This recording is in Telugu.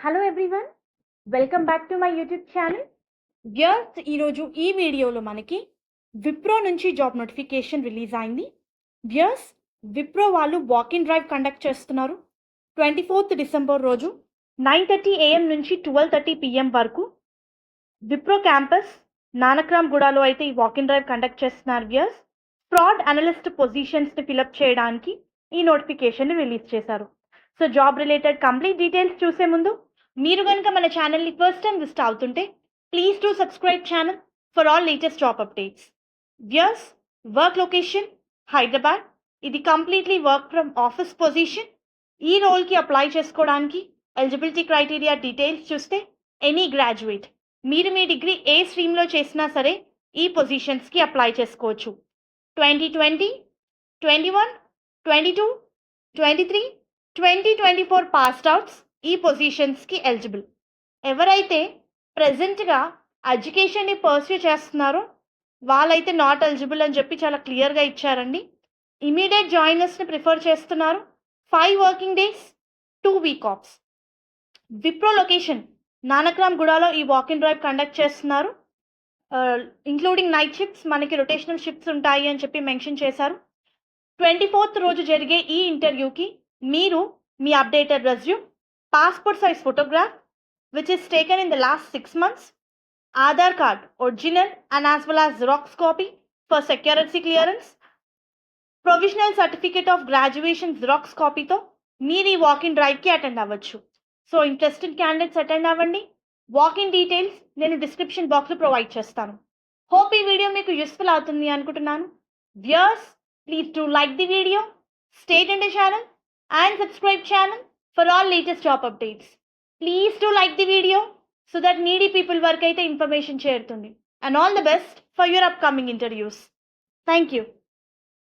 Hello everyone, welcome back to my YouTube channel. Viewers, ఈరోజు ఈ వీడియోలో మనకి విప్రో నుంచి జాబ్ నోటిఫికేషన్ రిలీజ్ అయింది. వ్యూయర్స్, విప్రో వాళ్ళు వాకింగ్ డ్రైవ్ కండక్ట్ చేస్తున్నారు 24th డిసెంబర్ రోజు 9:30 AM నుంచి 12:30 PM వరకు విప్రో క్యాంపస్ నానక్రామ్ గూడలో అయితే ఈ వాకింగ్ డ్రైవ్ కండక్ట్ చేస్తున్నారు. వ్యూయర్స్, ఫ్రాడ్ అనలిస్ట్ పొజిషన్స్ని ఫిలప్ చేయడానికి ఈ నోటిఫికేషన్ రిలీజ్ చేశారు. So job related complete details చూసే ముందు మీరు కనుక మన ఛానల్ని ఫస్ట్ టైం విజిట్ అవుతుంటే please to subscribe channel for all latest job updates. Viewers, work location Hyderabad. ఇది completely work from office position. ఈ రోల్కి అప్లై చేసుకోవడానికి ఎలిజిబిలిటీ క్రైటీరియా డీటెయిల్స్ చూస్తే ఎనీ గ్రాడ్యుయేట్, మీరు మీ డిగ్రీ ఏ స్ట్రీమ్లో చేసినా సరే ఈ పొజిషన్స్కి అప్లై చేసుకోవచ్చు. 2020, 21, 22, 23, 2024 పాస్డ్ అవుట్స్ ఈ పొజిషన్స్కి ఎలిజిబుల్. ఎవరైతే ప్రజెంట్గా ఎడ్యుకేషన్ని పర్స్యూ చేస్తున్నారో వాళ్ళైతే నాట్ ఎలిజిబుల్ అని చెప్పి చాలా క్లియర్గా ఇచ్చారండి. ఇమీడియట్ జాయినర్స్ని ప్రిఫర్ చేస్తున్నారు. 5 working days, 2 week offs. Wipro location Nanakram గూడలో ఈ వాకింగ్ డ్రైవ్ కండక్ట్ చేస్తున్నారు. ఇంక్లూడింగ్ నైట్ షిఫ్ట్స్, మనకి రొటేషనల్ షిఫ్ట్స్ ఉంటాయి అని చెప్పి మెన్షన్ చేశారు. 24th రోజు జరిగే ఈ ఇంటర్వ్యూకి మీరు మీ updated resume, passport size photograph which is taken in the last 6 months, Aadhaar card original and as well as xerox copy for security clearance, provisional certificate of graduation xerox కాపీతో మీరు ఈ వాకింగ్ డ్రైవ్కి అటెండ్ అవ్వచ్చు. సో ఇంట్రెస్టెడ్ క్యాండిడేట్స్ అటెండ్ అవ్వండి. వాకింగ్ డీటెయిల్స్ నేను డిస్క్రిప్షన్ బాక్స్లో ప్రొవైడ్ చేస్తాను. హోప్ ఈ వీడియో మీకు యూస్ఫుల్ అవుతుంది అనుకుంటున్నాను. వ్యూయర్స్, please do like the video, stay tuned to the channel and subscribe channel for all latest job updates. Please do like the video so that needy people work aithe information cherutundi. And all the best for your upcoming interviews. Thank you.